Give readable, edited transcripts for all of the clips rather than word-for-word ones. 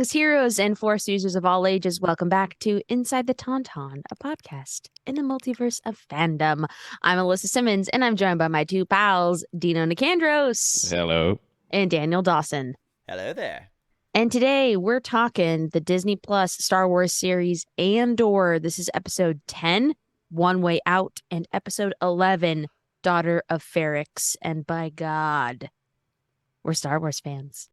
Greetings, heroes and Force users of all ages. Welcome back to Inside the Tauntaun, a podcast in the multiverse of fandom. I'm Alyssa Simmons, and I'm joined by my two pals, Dino Nicandros. Hello. And Daniel Dawson. Hello there. And today we're talking the Disney Plus Star Wars series Andor. This is episode 10, One Way Out, and episode 11, Daughter of Ferrix. And by God, we're Star Wars fans.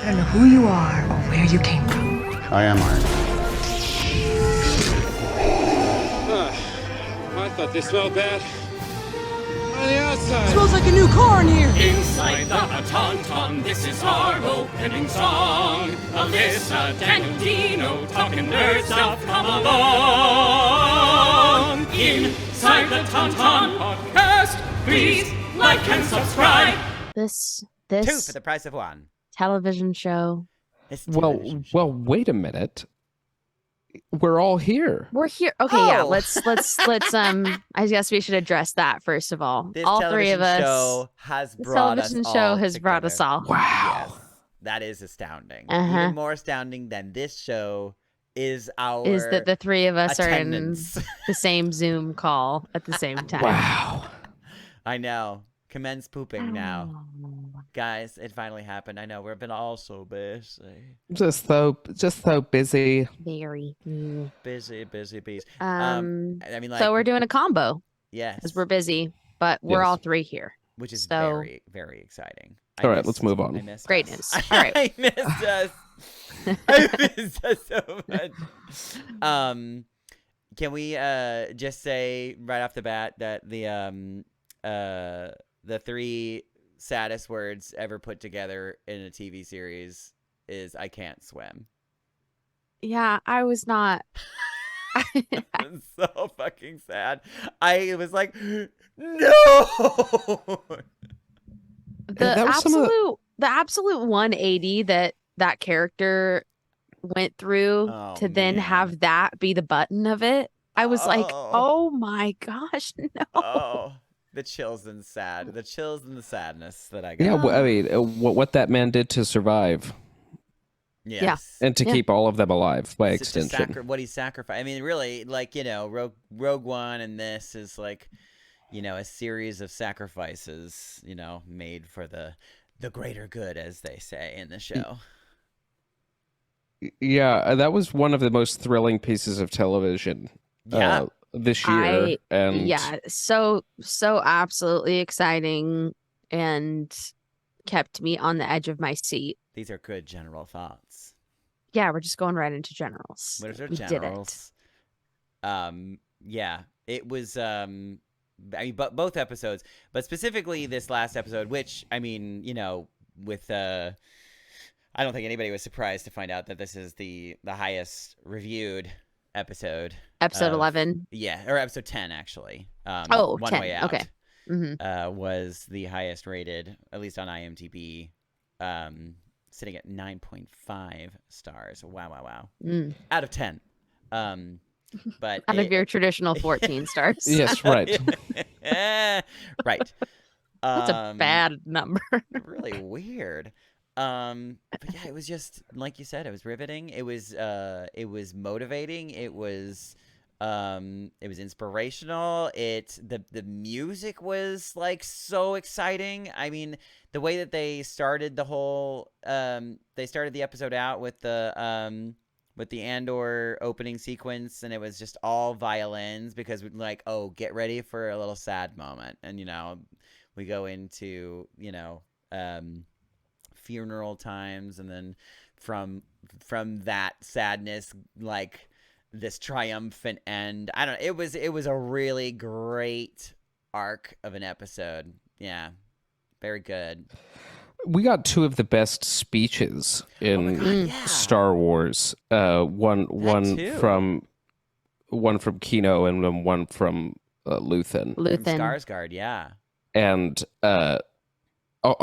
I don't know who you are or where you came from. I am Iron. I thought they smelled bad. On the outside. Smells like a new car in here. Inside the Tauntaun, this is our opening song. Alyssa, Daniel, Dino, talking nerd stuff, come along. Inside the Tauntaun podcast, please like and subscribe. This Two for the price of one. television show. Well, wait a minute. We're all here. We're here. Okay, yeah. Oh. Let's. I guess we should address that first of all. This All three of us. Show has This brought us television show all has brought us together. all. Wow. Yes, that is astounding. Uh-huh. Even more astounding than this show is our Is that the three of us attendance. are in the same Zoom call at the same time? Wow. I know. Commence pooping now. Oh. Guys, it finally happened. I know. We've been all so busy. Just so busy. Very. Busy. I I mean, like, so we're doing a combo yes, because we're busy, but we're Yes. all three here. which is so- very, very exciting. All right, let's move on. I missed Great us. news. All right. I missed us. I missed us so much. Can we just say right off the bat that the three saddest words ever put together in a TV series is "I can't swim." Yeah, I was not. I'm so fucking sad. I was like, no. That was some of the absolute 180 that character went through Oh, to then man. have that be the button of it. I was like, Oh. oh my gosh, no. Oh, the chills and the sadness that I got. Yeah, I mean, what that man did to survive Yes. and to Yeah. keep all of them alive by To extension. what he sacrificed. I mean, really, like, Rogue One and this is like, a series of sacrifices, made for the greater good, as they say in the show. Yeah, that was one of the most thrilling pieces of television Yeah. this year. And Yeah, so absolutely exciting and kept me on the edge of my seat. These are good general thoughts. Yeah, we're just going right into generals. What are We did it. generals? Yeah, it was. I mean, but both episodes, but specifically this last episode, which I mean, with I don't think anybody was surprised to find out that this is the highest reviewed episode. Episode of- 11. Yeah, or episode 10 actually. Oh, One 10, Way Out. okay. Mm-hmm. Was the highest rated, at least on IMDb, sitting at 9.5 stars. Wow. Mm. Out of 10. But Out of your traditional 14 stars. yes, right. Right. That's a bad number. Really weird. But yeah, it was just like you said, it was riveting. It was motivating. It was inspirational. The music was like so exciting. I mean, the way that they started the whole they started the episode out with the Andor opening sequence, and it was just all violins because we're like, oh, get ready for a little sad moment, and we go into funeral times, and then from that sadness, like this triumphant end. I don't know. It was a really great arc of an episode. Yeah, very good. We got two of the best speeches in God, yeah. Star Wars. One too. from Kino and then one from Luthen. From Skarsgård, yeah. And I'll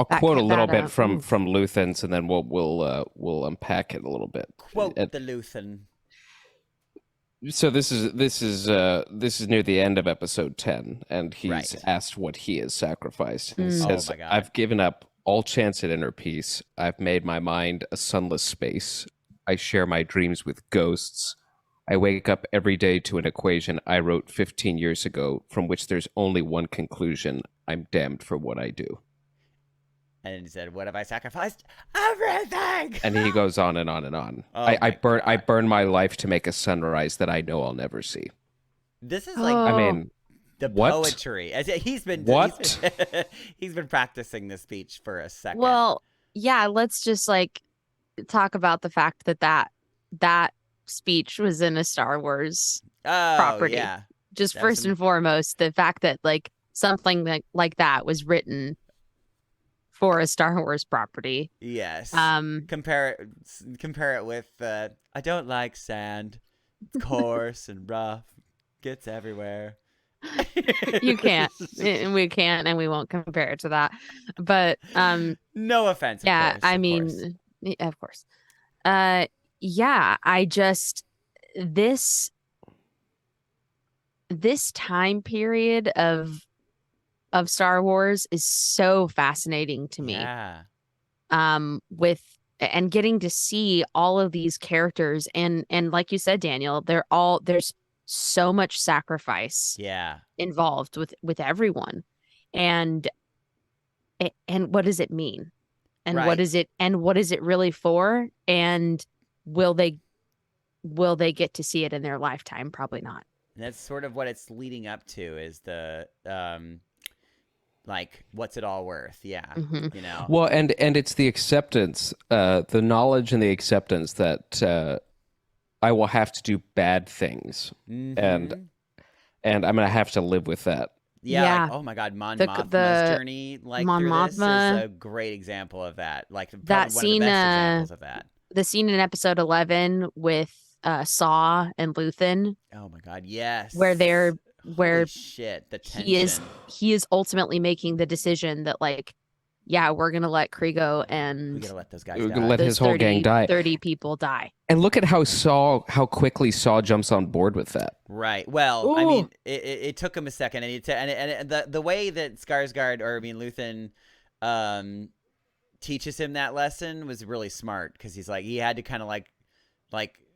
That quote a cut little that bit out. from Luthen's, and then we'll unpack it a little bit. Quote the Luthen. So this is near the end of episode 10, and he's Right. asked what he has sacrificed. And he Mm. says, Oh my God. "I've given up all chance at inner peace. I've made my mind a sunless space. I share my dreams with ghosts. I wake up every day to an equation I wrote 15 years ago, from which there's only one conclusion. I'm damned for what I do. And he said, "What have I sacrificed? Everything!" And he goes on and on and on. Oh I burn my life to make a sunrise that I know I'll never see. This is like I mean, the what? poetry. He's been he's been practicing this speech for a second. Well, yeah, let's just like talk about the fact that speech was in a Star Wars property. Yeah. Just first and foremost, the fact that like something like that was written for a Star Wars property. Yes. Compare it with I don't like sand. It's coarse and rough. Gets everywhere. You can't. We can't, and we won't compare it to that. But no offense. Yeah, I mean, of course. Yeah, I just this time period of Star Wars is so fascinating to me. Yeah. With and getting to see all of these characters and like you said, Daniel, there's so much sacrifice involved with everyone. And what does it mean? And what is it really for? And will they get to see it in their lifetime? Probably not. And that's sort of what it's leading up to, is the like, what's it all worth? Yeah. Mm-hmm. You know. Well, and it's the acceptance, the knowledge and the acceptance that I will have to do bad things, and I'm gonna have to live with that. Yeah. Like, oh my God, Mon Mothma's journey, like Mon through Mothma, this is a great example of that. Like that scene, one of the best examples of that. The scene in episode 11 with Saw and Luthen. Oh my God, yes. Where shit, the tension. He is ultimately making the decision that like, yeah, we're gonna let Kriego and we gotta let those guys we're die. gonna let his whole gang die. 30 people die. And look at how quickly Saw jumps on board with that. Right. Well, I mean, it took him a second, and the way that Luthen teaches him that lesson was really smart, because he's like, he had to kind of like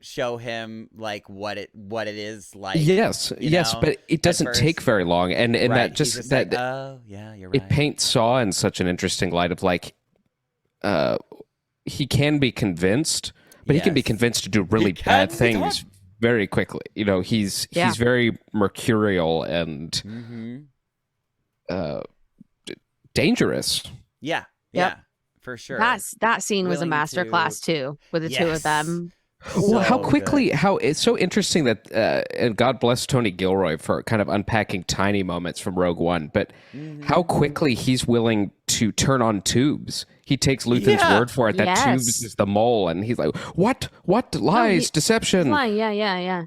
show him like what it is like. Yes, but it doesn't take very long, and right. That just that like, oh yeah, you're right. It paints Saw in such an interesting light of like, he can be convinced, but he can be convinced to do really bad things very quickly. You know, he's very mercurial and dangerous. Yeah, for sure. That scene was a masterclass too, with the two of them. Well, how quickly, it's so interesting that, and God bless Tony Gilroy for kind of unpacking tiny moments from Rogue One, but how quickly he's willing to turn on tubes. He takes Luthen's word for it that tubes is the mole, and he's like, what? Lies, deception. Yeah.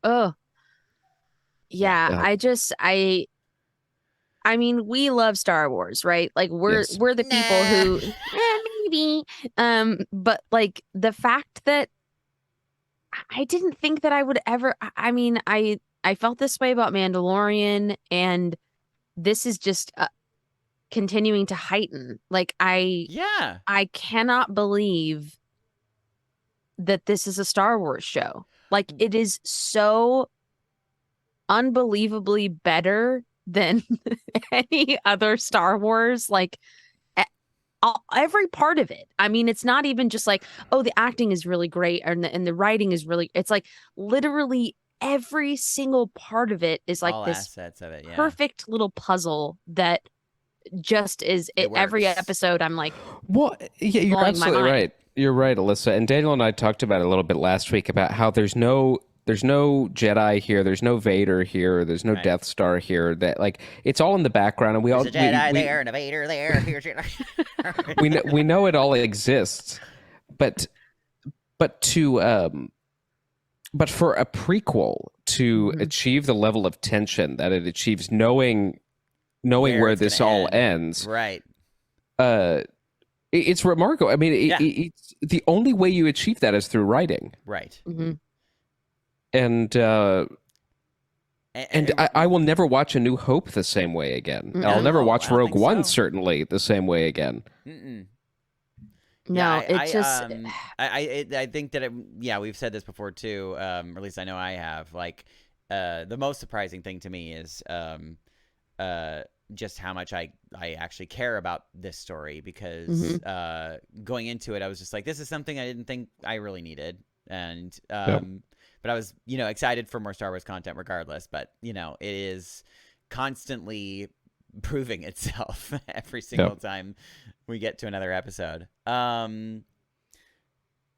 Oh. Yeah, I mean, we love Star Wars, right? Like we're the people who maybe but like the fact that I didn't think that I would ever. I mean, I felt this way about Mandalorian, and this is just continuing to heighten. Like I cannot believe that this is a Star Wars show. Like, it is so unbelievably better than any other Star Wars. Like, every part of it. I mean, it's not even just like, oh, the acting is really great and the writing is really, it's like literally every single part of it is like all this assets of it, perfect little puzzle that just is every episode. I'm like, well, yeah, you're absolutely right. You're right, Alyssa. And Daniel and I talked about it a little bit last week about how there's no Jedi here, there's no Vader here, there's no Death Star here. That like it's all in the background, and there's a Jedi there and a Vader there. Here's we know it all exists, but for a prequel to achieve the level of tension that it achieves, knowing where this all ends, right? It's remarkable. I mean, it's the only way you achieve that is through writing, right? Mm-hmm. And And I will never watch A New Hope the same way again. Mm-mm. I'll never No, watch I don't Rogue think One, so. certainly, the same way again. Mm-mm. No, Yeah, it just I think that we've said this before too. Or at least I know I have. Like, the most surprising thing to me is just how much I actually care about this story, because going into it, I was just like, this is something I didn't think I really needed, and but I was excited for more Star Wars content regardless. But it is constantly proving itself every single time we get to another episode. What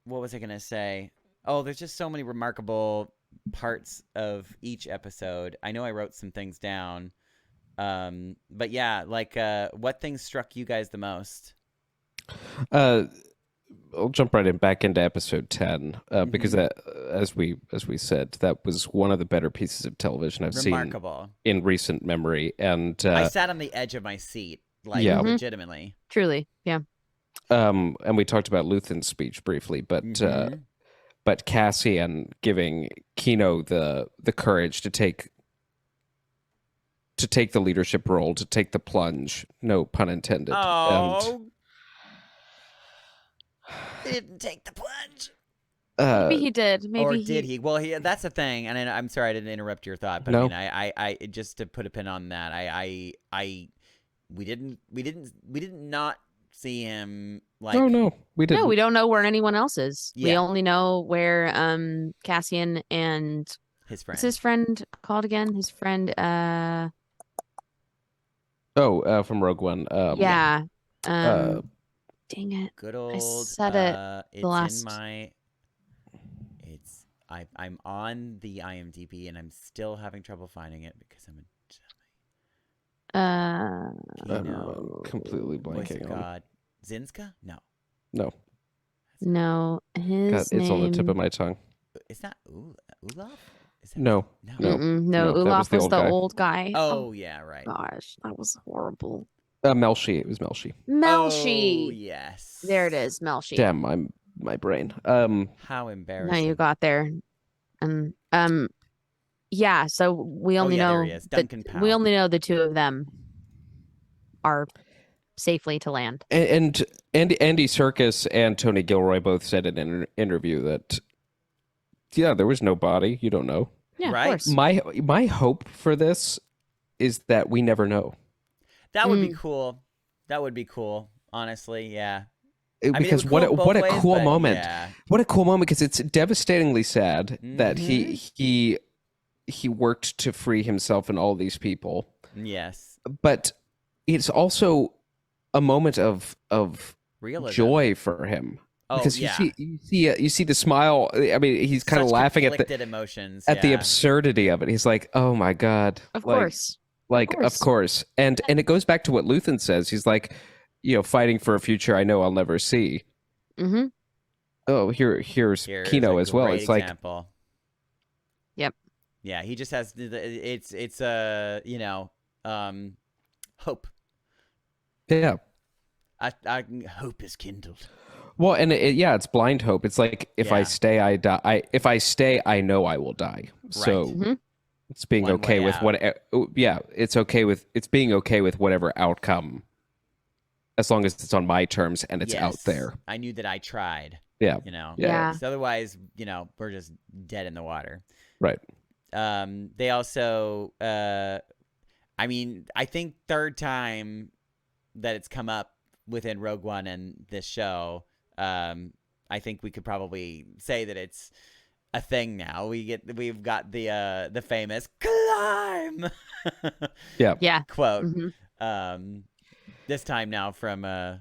was I gonna say? Oh, there's just so many remarkable parts of each episode. I know I wrote some things down. But yeah, like what things struck you guys the most? I'll jump right back into episode 10 because that, as we said, that was one of the better pieces of television I've seen in recent memory. And I sat on the edge of my seat, like legitimately. Truly, yeah. And we talked about Luthen's speech briefly, but Cassian giving Kino the courage to take the leadership role, to take the plunge, no pun intended. Oh. He didn't take the plunge. Maybe he did. Maybe or did he? Well, that's the thing. And I'm sorry I didn't interrupt your thought, but no. I mean, just to put a pin on that, we didn't not see him like. No, we didn't. No, we don't know where anyone else is. Yeah. We only know where Cassian and his friend. What's his friend called again? His friend. From Rogue One. Yeah. Dang it. Good old. I said it the last. I'm on the IMDb and I'm still having trouble finding it because I'm a dummy. I'm completely blanking on. God, Zinska? No. No, his God, it's on the tip of my tongue. It's not Olaf? No. Olaf was the old guy. Oh, yeah, right. Gosh, that was horrible. Melshi. It was Melshi. Melshi. Oh, yes. There it is, Melshi. Damn, my brain. How embarrassing. Now you got there. And yeah, so we only know we only know the two of them are safely to land. And Andy Serkis and Tony Gilroy both said in an interview that there was no body. You don't know. Yeah, right. Of course. My hope for this is that we never know. That would be cool. That would be cool. Honestly, yeah. Because what a cool moment. Yeah. What a cool moment, because it's devastatingly sad that he worked to free himself and all these people. Yes. But it's also a moment of realism. Joy for him. Oh, because yeah. you see the smile. I mean, he's kind of laughing at the emotions, the absurdity of it. He's like, "Oh my God." Of course. Of course. And it goes back to what Luthen says. He's like, fighting for a future I know I'll never see. Mm-hmm. Oh, here's Kino as well. It's example. Like, yep. Yeah, he just has it's hope. Yeah. I hope is kindled. Well, and it's blind hope. It's like if I stay, I die. If I stay, I know I will die. Right. So it's being okay with it's being okay with whatever outcome, as long as it's on my terms and it's out there. I knew that I tried. Yeah. Yeah. So otherwise, we're just dead in the water. Right. They also, I think third time that it's come up within Rogue One and this show, I think we could probably say that it's a thing now. We've got the famous climb. Yeah. Quote. Mm-hmm. This time now from Andy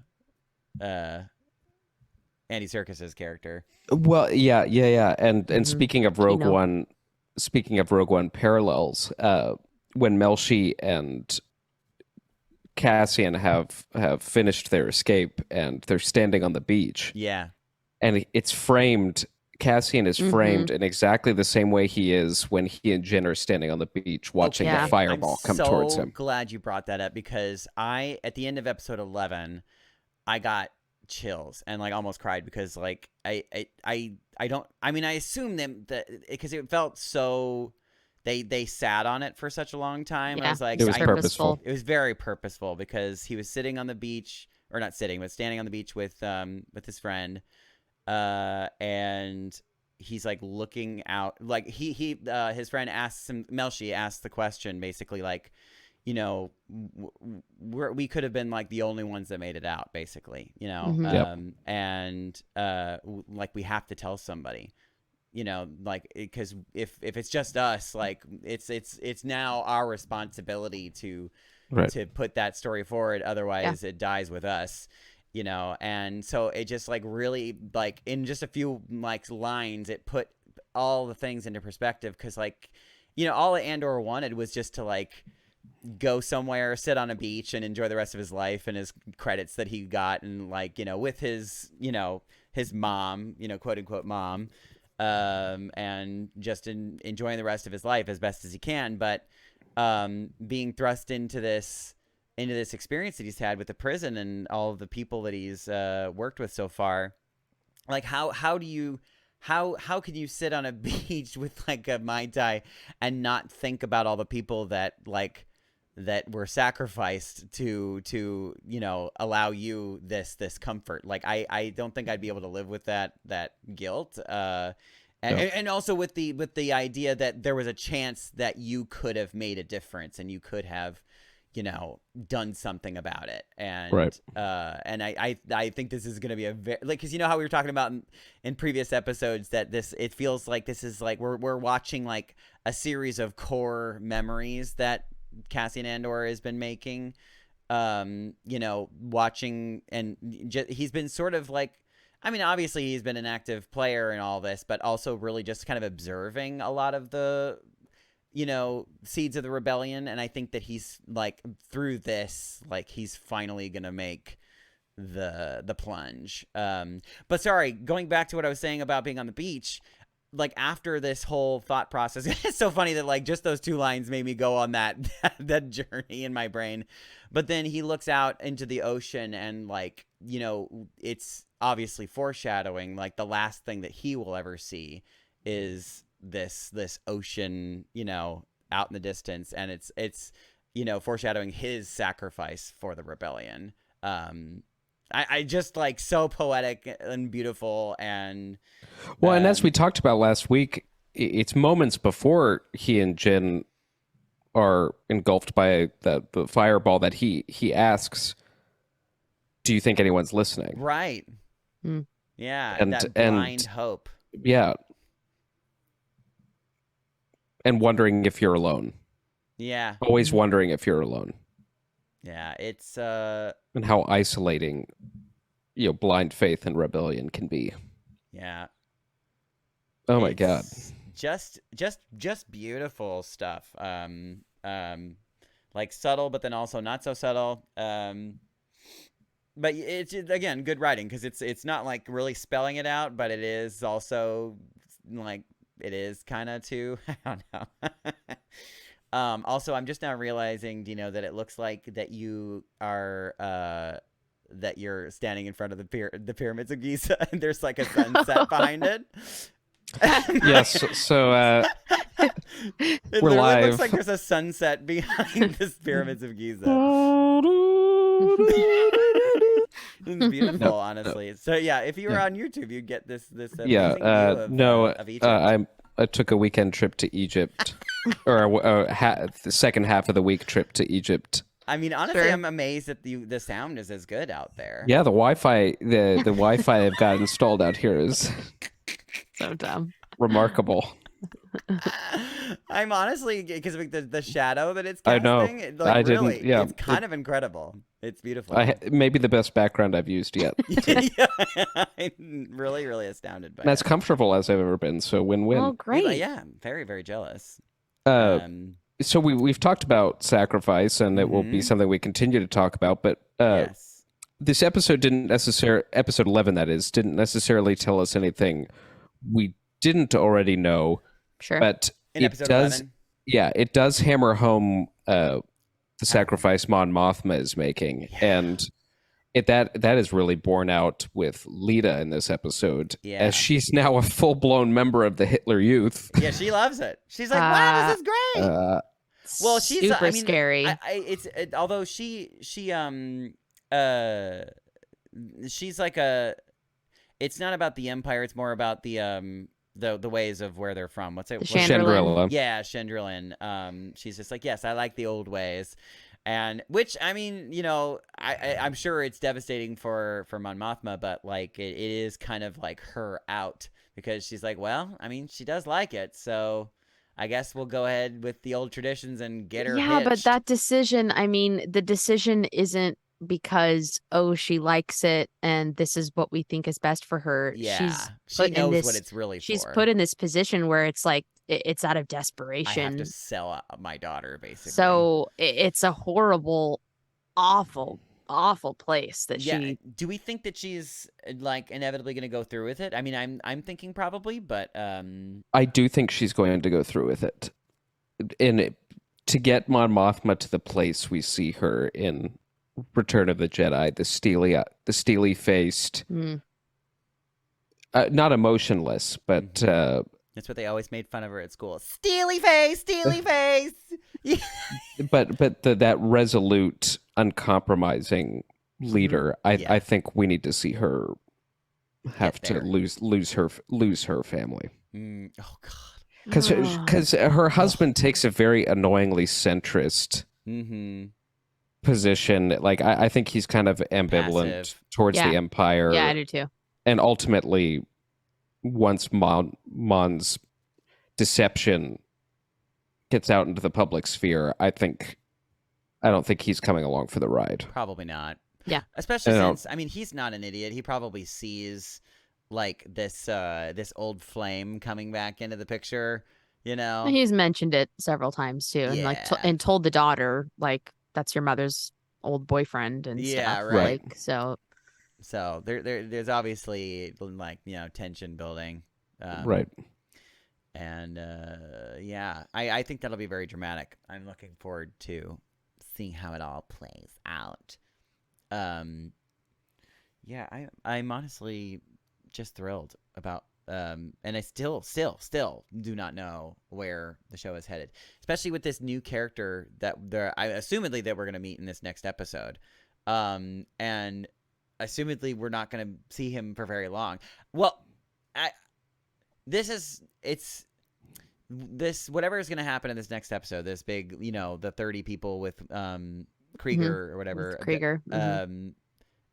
Serkis's character. Well, yeah. And speaking of Rogue One, parallels, when Melshi and Cassian have finished their escape and they're standing on the beach. Yeah. And it's framed. Cassian is framed in exactly the same way he is when he and Jyn are standing on the beach watching the fireball come towards him. I'm so glad you brought that up, because at the end of episode 11, I got chills and almost cried, because I assume them that, because it felt so they sat on it for such a long time. Yeah, I was like, it was purposeful. It was very purposeful because he was sitting on the beach, or not sitting, but standing on the beach with his friend, and he's like looking out, like his friend asks him, Melshi asks the question basically like, you know, we could have been like the only ones that made it out, basically, you know, and like we have to tell somebody, you know, like because if it's just us, like it's now our responsibility to put that story forward, otherwise it dies with us, you know. And so it just like really like in just a few like lines it put all the things into perspective, because like, you know, all Andor wanted was just to like go somewhere, sit on a beach, and enjoy the rest of his life and his credits that he got, and like, you know, with his, you know, his mom, you know, quote unquote mom, and just enjoying the rest of his life as best as he can. But being thrust into this experience that he's had with the prison and all of the people that he's worked with so far, like how can you sit on a beach with like a Mai Tai and not think about all the people that were sacrificed to you know, allow you this comfort? Like I don't think I'd be able to live with that guilt, and also with the idea that there was a chance that you could have made a difference and you could have, you know, done something about it. And and I think this is going to be a very, like, because you know how we were talking about in previous episodes that it feels like this is like we're watching like a series of core memories that Cassian Andor has been making, you know, watching, and he's been sort of like, I mean, obviously he's been an active player in all this, but also really just kind of observing a lot of the, you know, seeds of the rebellion. And I think that he's like, through this, like he's finally gonna make the plunge. But sorry, going back to what I was saying about being on the beach, like after this whole thought process, it's so funny that like just those two lines made me go on that journey in my brain. But then he looks out into the ocean, and like, you know, it's obviously foreshadowing like the last thing that he will ever see is this ocean, you know, out in the distance, and it's you know, foreshadowing his sacrifice for the rebellion. I just like so poetic and beautiful. And well, and as we talked about last week, it's moments before he and Jin are engulfed by the fireball that he asks, do you think anyone's listening? Right. Yeah, and that blind hope. Yeah. And wondering if you're alone. Yeah. Always wondering if you're alone. Yeah, it's and how isolating, you know, blind faith and rebellion can be. Yeah. Oh my God. Just beautiful stuff. Like subtle, but then also not so subtle. But it's, again, good writing, because it's not like really spelling it out, but it is also like, it is kind of too, I don't know. Also, I'm just now realizing, Dino, that it looks like that you are that you're standing in front of the pyramids of Giza, and there's like a sunset behind it. Yes, so it we're live. Looks like there's a sunset behind the pyramids of Giza. It's beautiful, honestly. So yeah, if you were on YouTube, you'd get this amazing view of Egypt. I took a weekend trip to Egypt, or the second half of the week trip to Egypt. I mean, honestly, I'm amazed that the sound is as good out there. Yeah, the Wi-Fi I've got installed out here is so dumb, remarkable. I'm honestly, because of the shadow that it's I casting, know. like, really, yeah, it's kind of incredible. It's beautiful. Maybe the best background I've used yet. Yeah, I'm really, really astounded by it. And as comfortable as I've ever been, so win-win. Oh, great. Yeah, very, very jealous. So we've talked about sacrifice, and it will be something we continue to talk about, but yes. This episode episode 11, that is, didn't necessarily tell us anything we didn't already know. Sure. But in episode 11? Yeah, it does hammer home the sacrifice Mon Mothma is making. Yeah. And that is really borne out with Lita in this episode, Yeah. as she's now a full-blown member of the Hitler Youth. Yeah, she loves it. She's like, "Wow, this is great." Well, she's super I mean, scary. although uh she's like a. It's not about the Empire. It's more about the ways of where they're from. What's it? The Chandrila. Yeah, Chandrilan. She's just like, yes, I like the old ways, and which I mean, you know, I'm sure it's devastating for Mon Mothma, but like it is kind of like her out because she's like, well, I mean, she does like it, so I guess we'll go ahead with the old traditions and get her. Yeah, but hitched. that decision, I mean, the decision isn't because, oh, she likes it and this is what we think is best for her. Yeah, she put in knows this, what it's really she's for. put in this position where it's like it's out of I have desperation. to sell my daughter, basically. So it's a horrible, awful, awful place that she. Do we think that she's like inevitably going to go through with it? I mean, I'm thinking probably, but I do think she's going to go through with it. To get Mon Mothma to the place we see her in Return of the Jedi, the steely faced, not emotionless, but that's what they always made fun of her at school. Steely face. but that resolute, uncompromising leader. I think we need to see her have to lose her family. Oh God. Because her husband takes a very annoyingly centrist position. Like I think he's kind of ambivalent Passive. towards the Empire. Yeah, I do too. And ultimately, once Mon's deception gets out into the public sphere, I don't think he's coming along for the ride. Probably not. Yeah. Especially since, I mean, he's not an idiot. He probably sees like this old flame coming back into the picture, you know. He's mentioned it several times too, and like and told the daughter like that's your mother's old boyfriend and stuff. Right. Like, so there's obviously like, you know, tension building. Right. And I think that'll be very dramatic. I'm looking forward to seeing how it all plays out. I'm honestly just thrilled about and I still do not know where the show is headed, especially with this new character that assumedly that we're going to meet in this next episode, and assumedly we're not going to see him for very long. Well, whatever is going to happen in this next episode, this big, you know, the 30 people with Krieger or whatever, Krieger.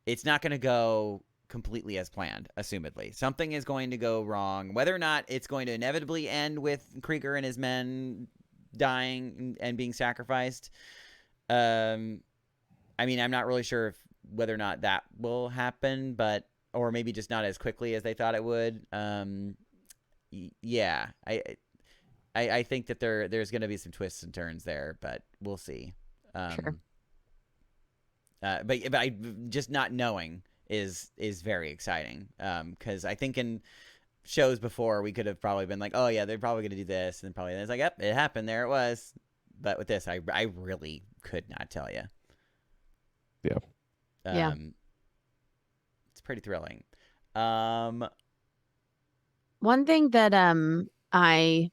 It's not going to go completely as planned. Assumedly, something is going to go wrong. Whether or not it's going to inevitably end with Krieger and his men dying and being sacrificed, I mean, I'm not really sure whether or not that will happen, or maybe just not as quickly as they thought it would. Yeah, I think that there's going to be some twists and turns there, but we'll see. Sure. But I just not knowing is very exciting. Because I think in shows before we could have probably been like, oh yeah, they're probably going to do this, and then probably it's like, yep, it happened. There it was. But with this, I really could not tell you. Yeah. It's pretty thrilling. One thing that I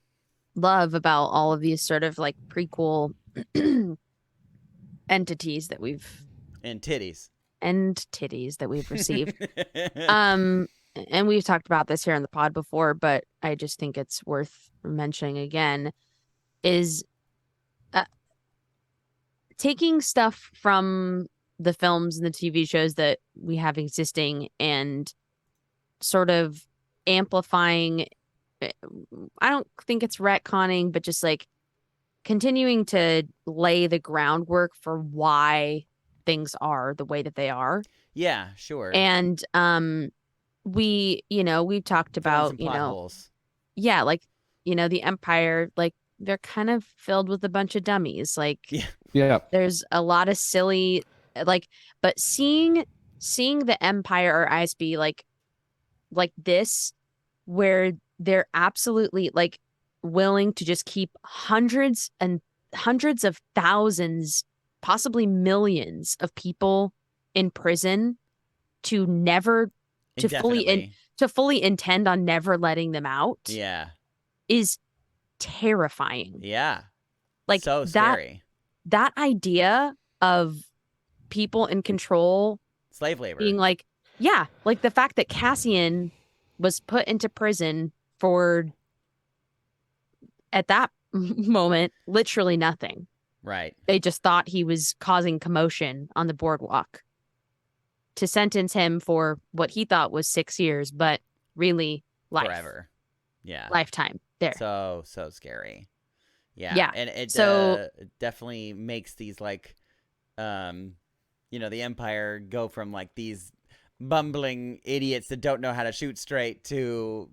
love about all of these sort of like prequel entities that we've titties that we've received and we've talked about this here on the pod before, but I just think it's worth mentioning again, is taking stuff from the films and the TV shows that we have existing and sort of amplifying. I don't think it's retconning, but just like continuing to lay the groundwork for why things are the way that they are. Yeah, sure. And we've talked about, holes. Yeah, like, the Empire, like they're kind of filled with a bunch of dummies. Like, yeah, there's a lot of silly, like, but seeing the Empire or ISB like this, where they're absolutely like willing to just keep hundreds and hundreds of thousands, possibly millions of people in prison to never Indefinitely. to fully intend on never letting them out Yeah. is terrifying. Yeah. Like So scary. that idea of people in control Slave labor. being like, yeah, like the fact that Cassian was put into prison for, at that moment, literally nothing. Right. They just thought he was causing commotion on the boardwalk, to sentence him for what he thought was 6 years, but really life. Forever. Yeah. Lifetime. There. So scary. Yeah. Yeah. And it So- definitely makes these like the Empire go from like these bumbling idiots that don't know how to shoot straight to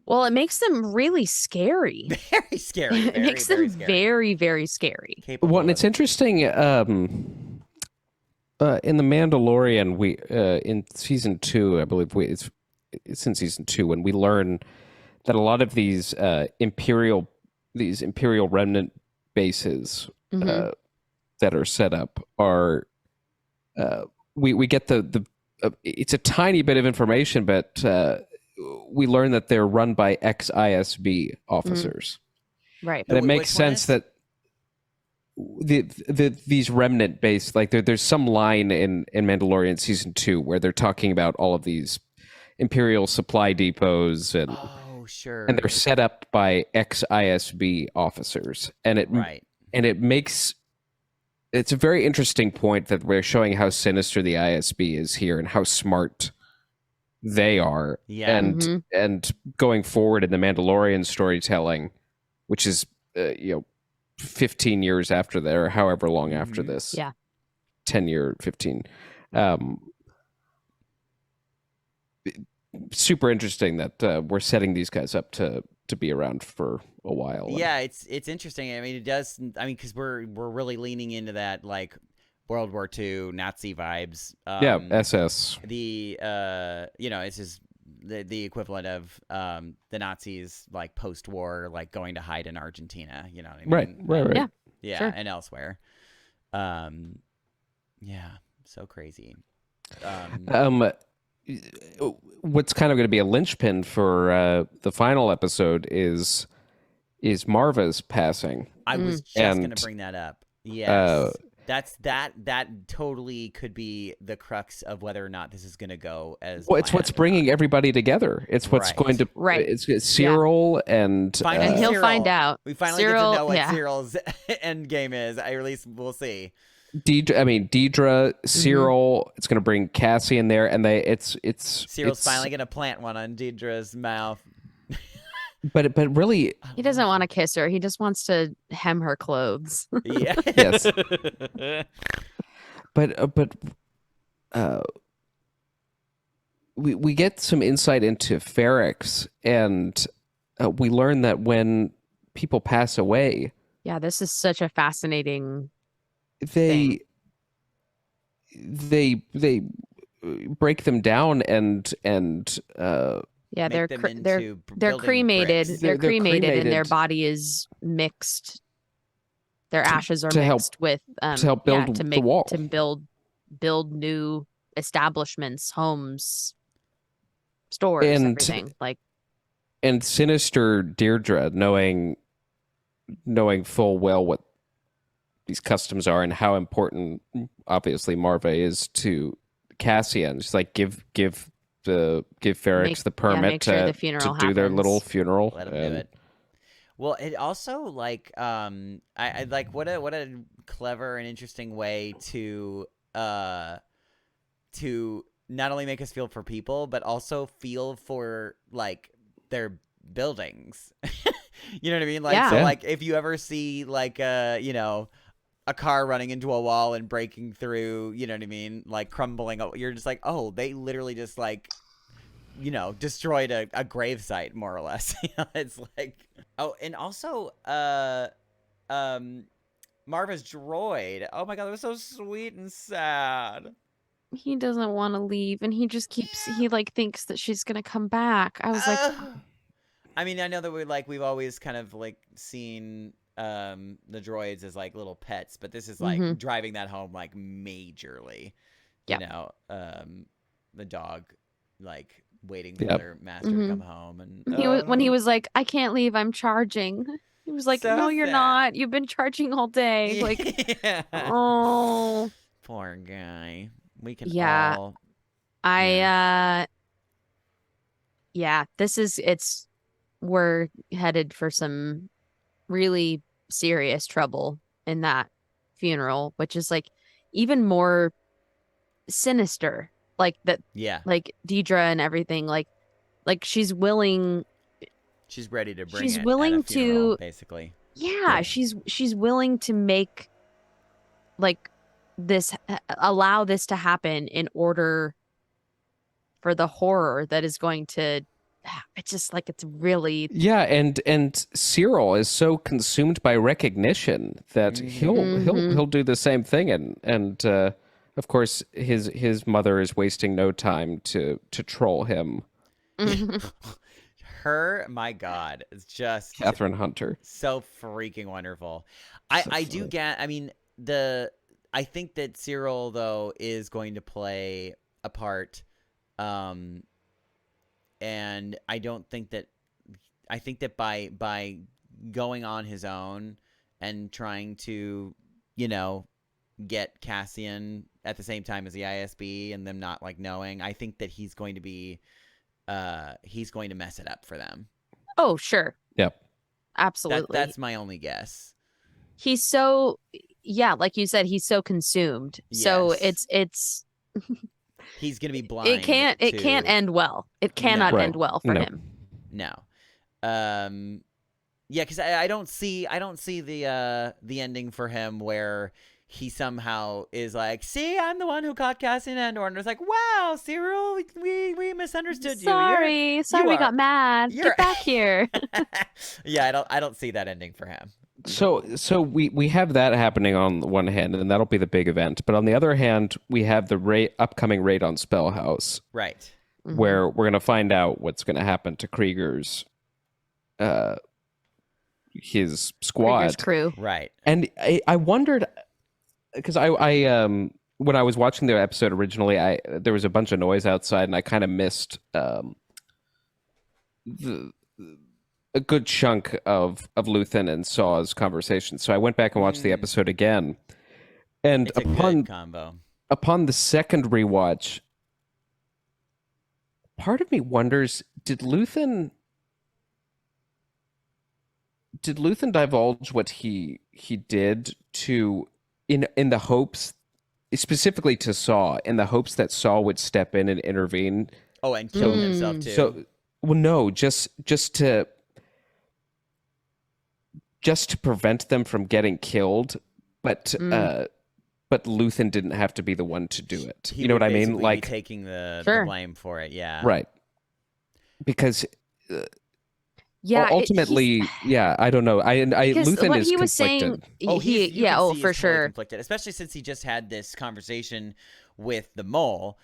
Well, it makes them really scary. very scary. It makes them very, very scary. Capable Well, and of- it's interesting. In the Mandalorian, we in season 2, I believe it's in season 2 when we learn that a lot of these imperial remnant bases Mhm. that are set up are we get the it's a tiny bit of information, but we learn that they're run by ex-ISB officers, Right. and it Which makes one sense is? that these remnant base, like there's some line in Mandalorian season 2 where they're talking about all of these imperial supply depots and Oh, sure. and they're set up by ex-ISB officers, and it makes it's a very interesting point that we're showing how sinister the ISB is here and how smart they are. Yeah. And Mhm. and going forward in the Mandalorian storytelling, which is 15 years after there, or however long after Mhm. this. Yeah. 15. Super interesting that we're setting these guys up to be around for a while. Yeah, it's interesting. I mean, it does. I mean, because we're really leaning into that like World War II Nazi vibes. Yeah, SS. The it's just the equivalent of the Nazis like post-war, like going to hide in Argentina. You know what I mean? Right. Yeah. Yeah, Sure. and elsewhere. Yeah, so crazy. What's kind of going to be a linchpin for the final episode is Marva's passing. I was just And, gonna bring that up. Yes. That totally could be the crux of whether or not this is going to go as Well, it's what's planned or bringing not. everybody together. It's what's Right. going to Right. It's Cyril and Finally, And he'll Cyril. find out. We finally Cyril- get to know what yeah. Cyril's end game is. At least we'll see. Deidre, Cyril. It's going to bring Cassie in there, and it's Cyril's finally going to plant one on Deidre's mouth. But really, He doesn't want to kiss her. He just wants to hem her clothes. Yeah. Yes. but we get some insight into Ferrex, and we learn that when people pass away, Yeah, this is such a fascinating. they break them down and Yeah, Make they're them they're into they're building cremated. bricks. They're They're cremated, and their cremated. body is mixed. Their ashes are to help- mixed with to help build to the make wall. to build new establishments, homes, stores, And- everything. Like and sinister Deirdre, knowing full well what these customs are and how important obviously Marva is to Cassian. She's like, give Ferrex the permit make sure the to funeral do their happens. little funeral. Let him do and- it. Well, it also like I like what a clever and interesting way to not only make us feel for people but also feel for like their buildings. You know what I mean? Like Yeah. so Yeah. like if you ever see like a car running into a wall and breaking through, you know what I mean? Like crumbling, you're just like, "Oh, they literally just like destroyed a gravesite, more or less." It's like, oh, and also, Marva's droid. Oh my god, that was so sweet and sad. he doesn't want to leave, and he just keeps. He like thinks that she's gonna come back. I was like, I mean, I know that we've always kind of like seen the droids as like little pets, but this is like Mhm. driving that home like majorly. you know, the dog like waiting for Yep. their master to come home, and When he was like, I can't leave, I'm charging. He was like, So no, you're sad. not. You've been charging all day. Like, yeah. oh, Poor guy. We can yeah. all We're headed for some really serious trouble in that funeral, which is like even more sinister. Like that, yeah. like Deidre and everything. Like she's willing. She's ready to bring She's it willing at a funeral, to. basically. Yeah, she's willing to make like this allow this to happen in order for the horror that is going to it's just like it's really Yeah, and Cyril is so consumed by recognition that he'll do the same thing, and of course his mother is wasting no time to troll him. Her, my God, is just Catherine Hunter. so freaking wonderful. I do get. I mean, I think that Cyril though is going to play a part, and I don't think that. I think that by going on his own and trying to, you know, get Cassian at the same time as the ISB and them not like knowing, I think that he's going to be. He's going to mess it up for them. Oh, sure. Yep. Absolutely. That's my only guess. He's so like you said, he's so consumed. So Yes. it's He's gonna be blind. it can't end well. It cannot No. end well for No. him. No. Yeah, because I don't see the ending for him where he somehow is like, see, I'm the one who caught Cassian Andor, and it's like, wow, Cyril, we misunderstood you. Sorry, we got mad. Get back here. Yeah, I don't see that ending for him. So we have that happening on the one hand, and that'll be the big event. But on the other hand, we have the upcoming raid on Spellhouse, Right. where we're going to find out what's going to happen to Krieger's his squad. Krieger's crew. Right. And I wondered, because I when I was watching the episode originally, there was a bunch of noise outside, and I kind of missed a good chunk of Luthen and Saw's conversation. So I went back and watched the episode again, and It's a good combo. upon the second rewatch, part of me wonders: did Luthen divulge what he did to in the hopes, specifically to Saw, in the hopes that Saw would step in and intervene? Oh, and kill himself too. So, well, no, just to prevent them from getting killed, but Luthen didn't have to be the one to do it. He You know would what I mean? basically be Like, taking the Sure. blame for it. Yeah. right? Because Yeah, ultimately, I don't know. because Luthen what is he was conflicted. saying, Oh, you can see for he's totally sure. conflicted, especially since he just had this conversation with the mole.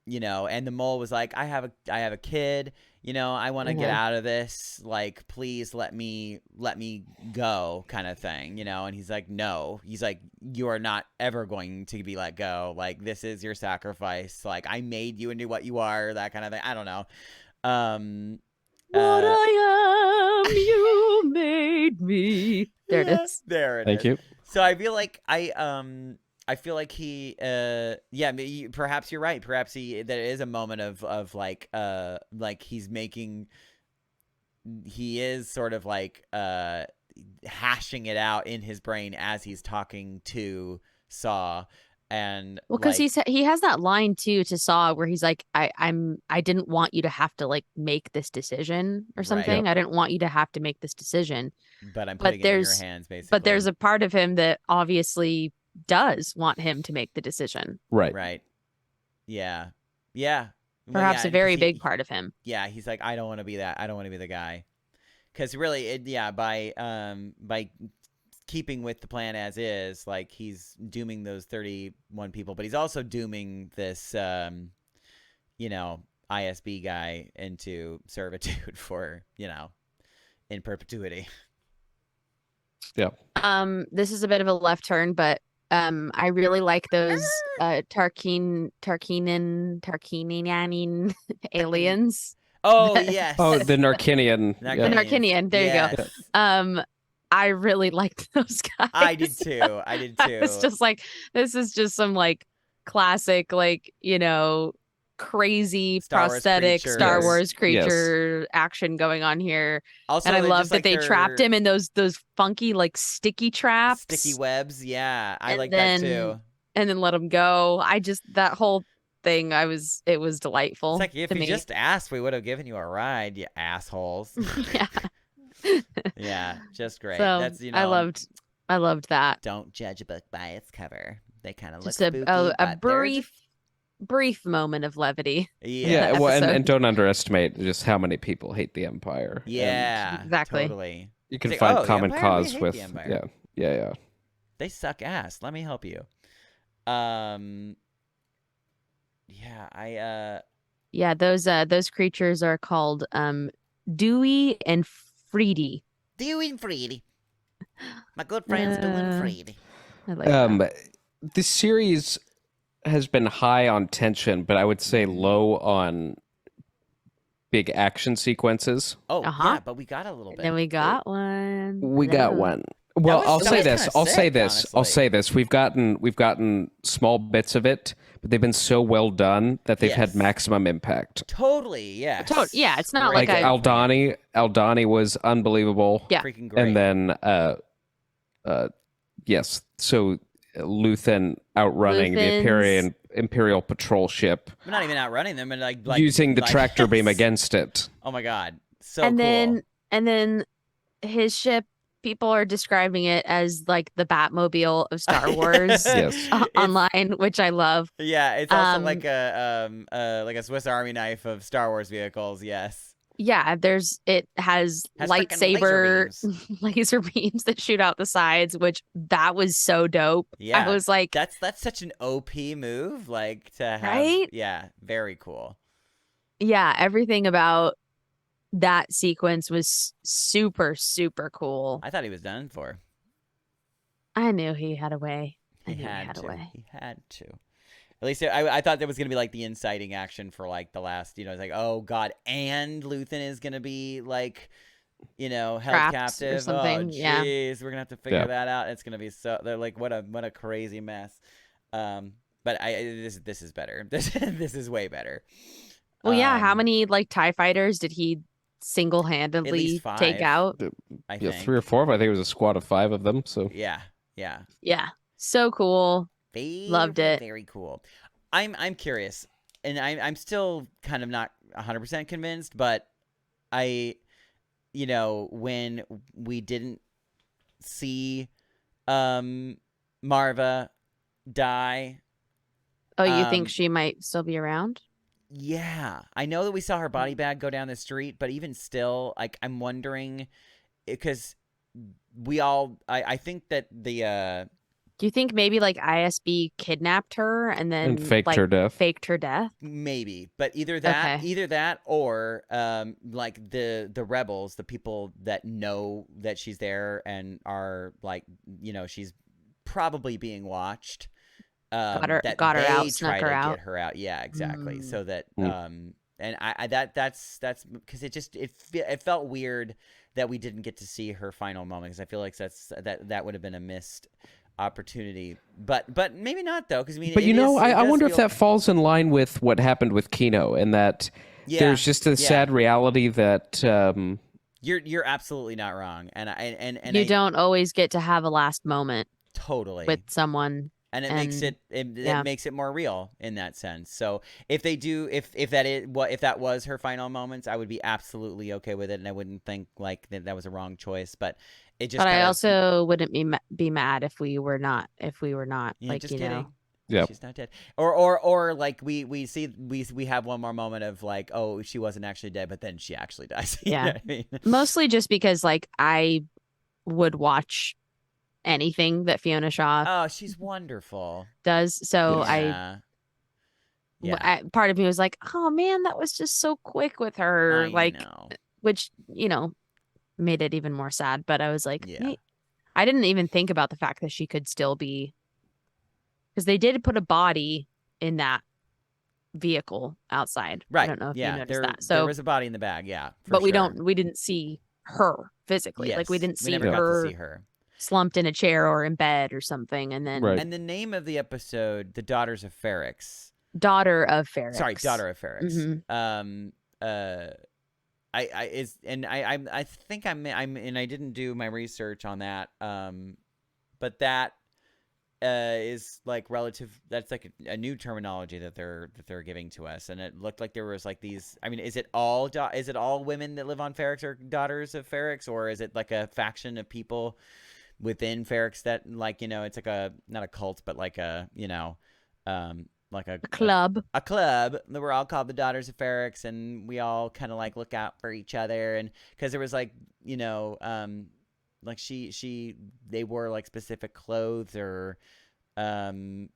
You know, and the mole was like, I have a kid, you know, I want to get out of this, like, please let me go, kind of thing, you know. And he's like, no. He's like, you are not ever going to be let go. Like, this is your sacrifice. Like, I made you into what you are, that kind of thing. I don't know. What I am, you made me. There it is. There it is. Thank you. So I feel like I feel like he perhaps you're right. Perhaps there is a moment of like he is sort of like hashing it out in his brain as he's talking to Saw. And Because he has that line too to Saw where he's like, I didn't want you to have to like make this decision or something. I didn't want you to have to make this decision. But I'm putting it in your hands, basically. But there's a part of him that obviously does want him to make the decision. Right. Yeah. Well, Perhaps yeah, a very 'cause big part of him. Yeah, he's like, I don't want to be that. I don't want to be the guy. Because really, by keeping with the plan as is, like, he's dooming those 31 people, but he's also dooming this, you know, ISB guy into servitude for, you know, in perpetuity. Yeah. This is a bit of a left turn, but I really like those Tarkinian aliens. Oh yes. Oh, the Narkinian. The Yeah. Narkinian. There you go. Yes. I really liked those guys. I did too. I did too. It's just like, this is just some like classic, like, crazy Star Wars prosthetic creature. Star Yes. Wars creature action going on here. Also, And I they're love just that like they trapped their him in those funky like sticky traps. sticky webs. Yeah, I And like then- that too. And then let him go. That whole thing, it was delightful. It's like if to you me. just asked, we would have given you a ride, you assholes. Yeah. Yeah, just great. So That's I loved that. Don't judge a book by its cover. They kind of look Just spooky, a but they're brief moment of levity. Yeah, Yeah, well, episode. and don't underestimate just how many people hate the Empire. And yeah, Exactly. Totally. you can It's like, find oh, the common Empire? We cause hate with the Empire. yeah. They suck ass. Let me help you. Yeah, Yeah, those creatures are called Dewey and Freedy. Doing Freedy. My good friends doing Freedy. I like that. This series has been high on tension, but I would say low on big action sequences. Oh, Uh-huh. yeah, but we got a little bit. Then we got one. We got Yeah. one. Well, was- I'll that say was this. kinda I'll say sick, this. I'll honestly. say this. We've gotten small bits of it, but they've been so well done that they've had Yes. maximum impact. Totally, yeah. Yeah, it's not Like like Aldani was unbelievable. Yeah. Freaking great. And then yes. So Luthen outrunning the Luthen's- Imperial patrol ship, We're not even outrunning them and like using the like- tractor beam against it. Oh my god. So and cool. then his ship, people are describing it as like the Batmobile of Star Wars Yes. It's- online, which I love. Yeah, it's also Um, like a Swiss Army knife of Star Wars vehicles. Yes. Yeah, it has Has frickin' lightsaber laser beams that shoot out the sides, which that was so dope. Yeah. I was like, That's such an OP move, like to have. Right? Yeah, very cool. yeah, everything about that sequence was super, super cool. I thought he was done for. I knew he had a way. I He knew had to. a way. He had to. At least I thought there was gonna be like the inciting action for like the last. It's like, oh god, and Luthen is gonna be like, held Trapped or captive. something, Oh yeah. jeez, we're gonna have to figure Yeah. that out. It's gonna be so. They're like, what a crazy mess. But this is better. This is way better. Well, yeah, how Um, many like TIE fighters did he single-handedly least take 5. out? I Yeah, think 3 or 4 of them. I think it was a squad of 5 of them. So Yeah. Yeah, so cool. Loved it. Very cool. I'm curious, and I'm still kind of not 100% convinced, but when we didn't see Marva die. Oh, you think Um, she might still be around? Yeah, I know that we saw her body bag go down the street, but even still, like, I'm wondering because I think that the Do you think maybe like ISB kidnapped her and then faked like, her death. faked her death? maybe, but either Okay. that or like the rebels, the people that know that she's there and are like, she's probably being watched. Got her that out, they snuck try her to out. get her out. Yeah, exactly. Mm. So that Mm. and that's because it felt weird that we didn't get to see her final moment, because I feel like that would have been a missed opportunity, but maybe not though, because I mean, But it I does wonder if feel- that falls in line with what happened with Kino, and that there's just a sad reality that You're absolutely not wrong, and You don't always get to have a last moment totally with someone. and it makes and- it yeah. makes it more real in that sense. So if they do, if that was her final moments, I would be absolutely okay with it, and I wouldn't think like that was a wrong choice. But it just But I kinda- also wouldn't be mad if we were not Yeah, like, just you kidding. know. Yep. She's not dead. Or like we have one more moment of like, oh, she wasn't actually dead, but then she actually dies. You know Yeah. what I mean? Mostly just because like I would watch anything that Fiona Shaw Oh, she's wonderful. does. So Yeah. part of me was like, oh man, that was just so quick with her. I Like, know. which, made it even more sad. But I was like, Yeah. "Hey," I didn't even think about the fact that she could still be Because they did put a body in that vehicle outside. Right. I don't know if you noticed there, that. there So, was a body in the bag. Yeah, for but we sure. didn't see her physically. Yes, Like we didn't see never got to her see her. slumped in a chair or in bed or something. And then Right. And the name of the episode, "The Daughters of Ferrix." daughter of Ferrix. Sorry, Daughter of Ferrix. Mhm. I think I'm and I didn't do my research on that. But that is like relative. That's like a new terminology that they're giving to us, and it looked like there was like these. I mean, is it all women that live on Ferrix are daughters of Ferrix, or is it like a faction of people within Ferrix that like it's like a not a cult, but like a like a Club. a club that we're all called the Daughters of Ferrix, and we all kind of like look out for each other, and because there was like like they wore like specific clothes or it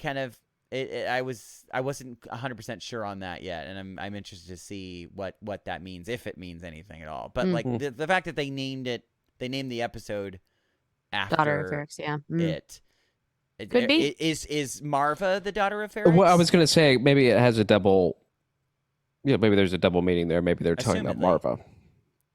kind of I wasn't 100% sure on that yet, and I'm interested to see what that means, if it means anything at all. But like the fact that they named the episode after Daughter of Ferrix, yeah. it. Could be. Is Marva the daughter of Ferrix? Well, I was going to say maybe it has a double. Yeah, maybe there's a double meaning there. Maybe they're talking about Assumedly. Marva.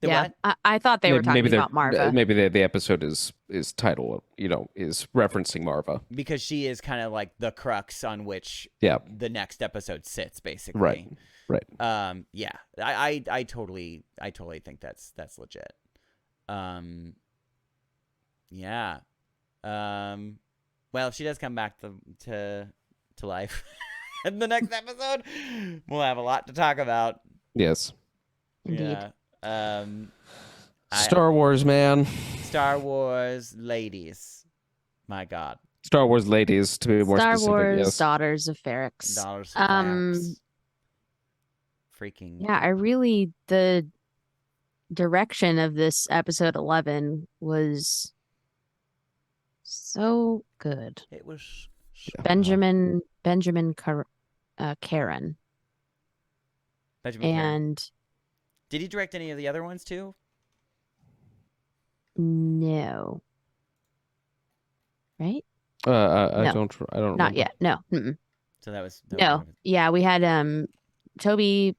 The Yeah, what? I thought they were talking maybe about Marva. Maybe the episode is title is referencing Marva. Because she is kind of like the crux on which the next episode sits, basically. Right. Yeah. I totally think that's legit. Yeah. Well, if she does come back to life in the next episode, we'll have a lot to talk about. Yes. Indeed. Yeah. Star Wars, man. Star Wars ladies. My God. Star Wars ladies, to be more Star specific. Wars Yes. Daughters of Ferrix. Daughters of Ferrix. Freaking. Yeah, the direction of this episode 11 was so good. It was Benjamin Karen. Benjamin Karen. And Did he direct any of the other ones too? no. Right? I No. don't. Not remember. yet. No. Mm-mm. So that was No. Yeah, we had Toby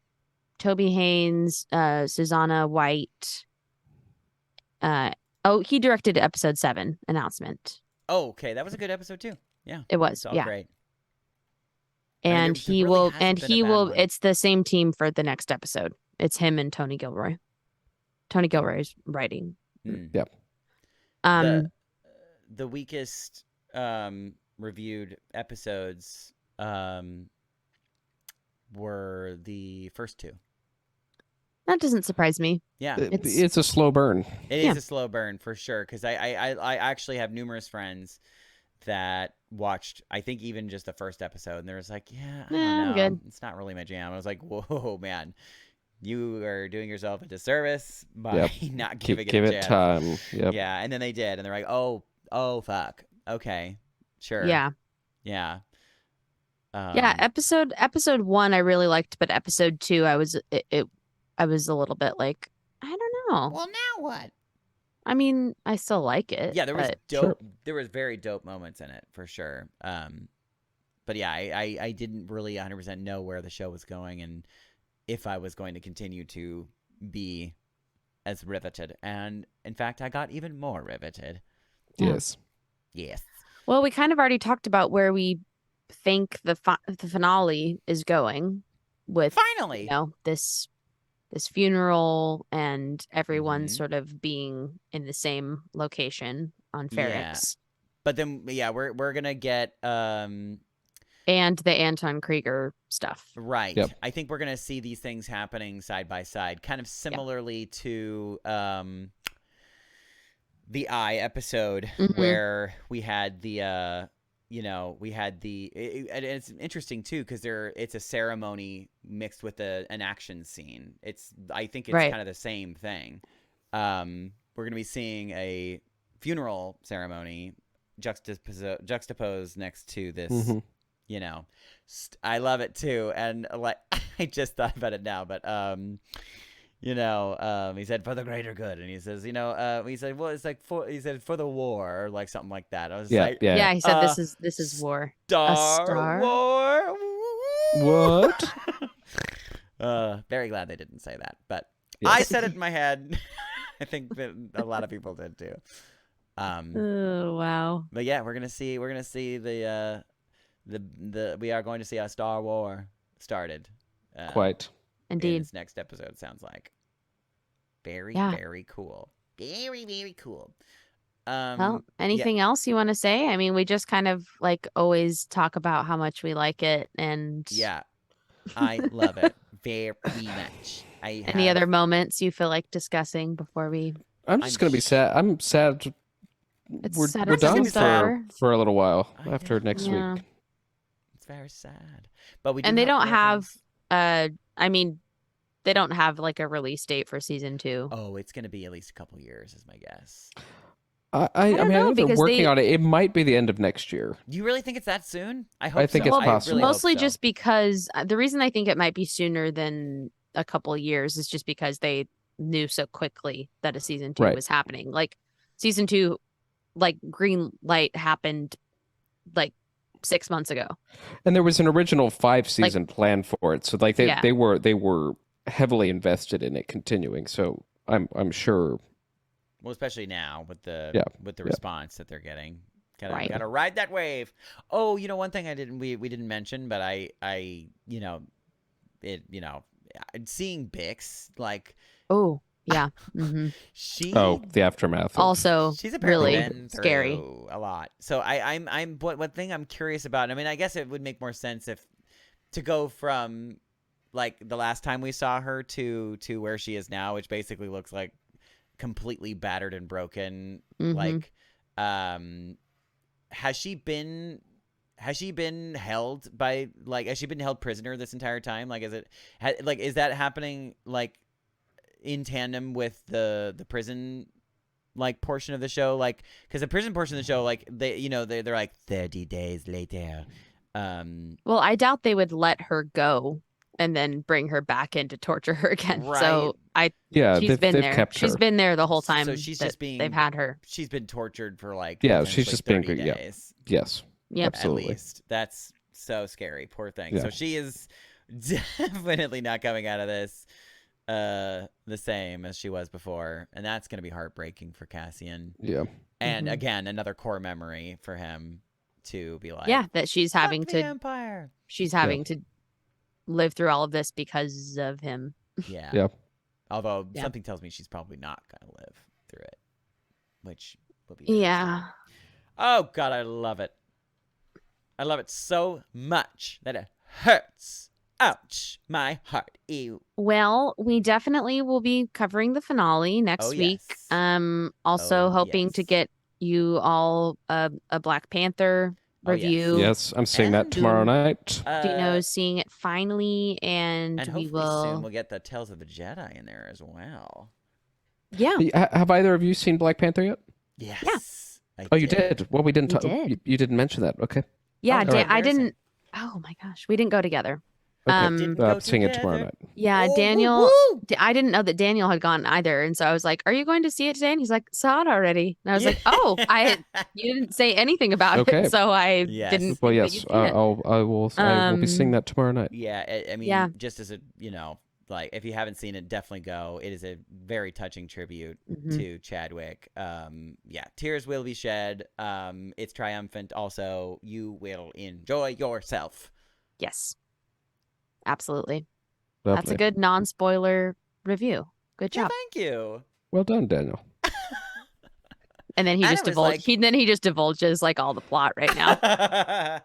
Haynes, Susanna White. He directed episode 7, Announcement. Oh, okay. That was a good episode too. Yeah. It was. It's all Yeah. great. And there he really will hasn't been a bad one. it's the same team for the next episode. It's him and Tony Gilroy. Tony Gilroy's writing. Mm. Yep. The weakest reviewed episodes were the first 2. That doesn't surprise me. Yeah. It's a slow burn. It is a slow burn for sure, because I actually have numerous friends that watched, I think, even just the first episode, and they're just like, yeah, I don't know. I'm good. It's not really my jam. I was like, whoa, man. You are doing yourself a disservice by not giving Give it a it chance. time. Yep. Yeah, and then they did, and they're like, oh, fuck. Okay, sure. Yeah. Yeah. Yeah, episode 1 I really liked, but episode 2 I was a little bit like, I don't know. Well, now what? I mean, I still like it. Yeah, there was but- dope. There was very dope moments in it for sure. But yeah, I didn't really 100% know where the show was going and if I was going to continue to be as riveted. And in fact, I got even more riveted. Yeah. Yes. Yes. Well, we kind of already talked about where we think the finale is going with Finally. this funeral and everyone Mhm. sort of being in the same location on Ferrix. But then, yeah, we're gonna get And the Anton Krieger stuff. right. Yep. I think we're gonna see these things happening side by side, kind of similarly to the Eye episode, Mhm. where we had the and it's interesting too because it's a ceremony mixed with an action scene. I think it's Right. kind of the same thing. We're gonna be seeing a funeral ceremony juxtaposed next to this. Mhm. I love it too, and like I just thought about it now, but He said for the greater good, and he says, he said, well, it's like he said for the war, or like something like that. I was like, Yeah, he said this is war. A Star star? War. What? Very glad they didn't say that, but Yes. I said it in my head. I think that a lot of people did too. Oh wow. But yeah, we're gonna see the we are going to see a Star War started. Quite. In Indeed. this next episode, sounds like. Very, Yeah. very cool. Very, very cool. Well, anything else you want to say? I mean, we just kind of like always talk about how much we like it, and Yeah, I love it very much. any other moments you feel like discussing before we? I'm just going to be sad. I'm sad. It's We're Saddest done and Star. for a little while I after know. next Yeah. week. It's very sad, but we And they don't more have. things. I mean, they don't have like a release date for season 2. Oh, it's gonna be at least a couple years, is my guess. I don't mean, I know, know they're because working they- on it. It might be the end of next year. Do you really think it's that soon? I hope think so. it's I possible. really hope Mostly so. just because the reason I think it might be sooner than a couple of years is just because they knew so quickly that a season 2 Right. was happening. Like season 2, like green light happened like 6 months ago. And there was an original 5-season plan for it, so like Yeah. they were heavily invested in it continuing. So I'm sure. Well, especially now with the Yeah. response that they're getting. Right. Gotta ride that wave. Oh, one thing we didn't mention, but seeing Bix, like Oh, yeah. hmm she The aftermath. of- Also, she's apparently really been through scary. a lot. So I'm one thing I'm curious about. I mean, I guess it would make more sense if to go from like the last time we saw her to where she is now, which basically looks like completely battered and broken. Mhm. Like, has she been held by has she been held prisoner this entire time? Like, is that happening like in tandem with the prison like portion of the show? Like, because the prison portion of the show, like they're like 30 days later. Well, I doubt they would let her go and then bring her back in to torture her again. So Yeah, she's they've been there. kept She's her. been there the whole time. So she's that just being they've had her. She's been tortured for like Yeah, she's potentially just being 30 yeah. days. Yes. Yep. Absolutely. At least. That's so scary. Poor thing. Yeah. So she is definitely not coming out of this the same as she was before. And that's going to be heartbreaking for Cassian. Yeah. And Mhm. again, another core memory for him to be like, Yeah, that she's "Fuck having the to Empire." to live through all of this because of him. Yeah. Yeah. Although Yeah. something tells me she's probably not going to live through it, which will be very Yeah. sad. Oh, God, I love it. I love it so much that it hurts. Ouch, my heart. Ew. Well, we definitely will be covering the finale next Oh, week. yes. Also Oh, hoping to yes. get you all a Black Panther Oh, yes. review. Yes, I'm seeing that And- tomorrow night. Dino's seeing it finally, and, and we hopefully will. soon we'll get the Tales of the Jedi in there as well. Yeah, Have either of you seen Black Panther yet? Yes. I Oh, you did. Well, we didn't. We talk. did. You didn't mention that. Okay. yeah. Oh, Dan, right. I didn't. Oh my gosh, we didn't go together. Okay. Didn't go I'm seeing it tomorrow together. night. Yeah, Woo, woo, Daniel. woo! I didn't know that Daniel had gone either, and so I was like, "Are you going to see it today?" And he's like, "Saw it already." And I was like, "Oh, you didn't say anything about Okay. it, so I Yes. didn't." Well, think that yes, you'd seen it." I will be seeing that tomorrow night. Yeah, I mean, Yeah. just as a, like if you haven't seen it, definitely go. It is a very touching tribute Mhm. to Chadwick. Yeah, tears will be shed. It's triumphant. Also, you will enjoy yourself. Yes, absolutely. That's a Lovely. good non-spoiler review. Good Yeah, job. thank you. Well done, Daniel. And then he And just it was divulged. like- Then he just divulges like all the plot right now.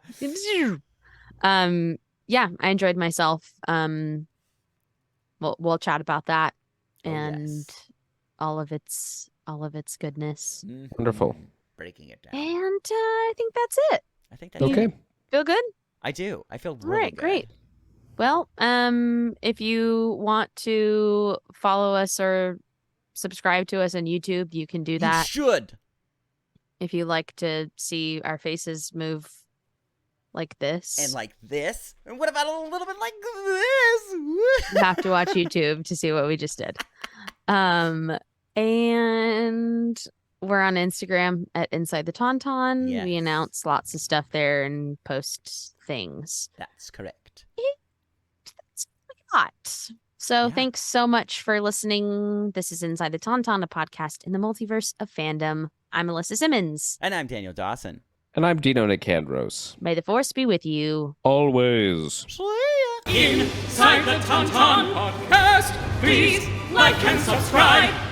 Yeah, I enjoyed myself. We'll chat about that Oh, and yes. all of its goodness. Wonderful. Mhm. Breaking it down. And I think that's it. I think that's Okay. it. Feel good? I do. I feel All really right, good. great. Well, if you want to follow us or subscribe to us on YouTube, you can do You that. should. If you like to see our faces move like this. And like this? And what about a little bit like this? You have to watch YouTube to see what we just did. And we're on Instagram at Inside the Tauntaun. Yes. We announce lots of stuff there and post things. That's correct. That's a lot. So thanks so much for listening. This is Inside the Tauntaun, a podcast in the multiverse of fandom. I'm Alyssa Simmons. And I'm Daniel Dawson. And I'm Dino Nicandros. May the force be with you. Always. Inside the Tauntaun podcast. Please like and subscribe.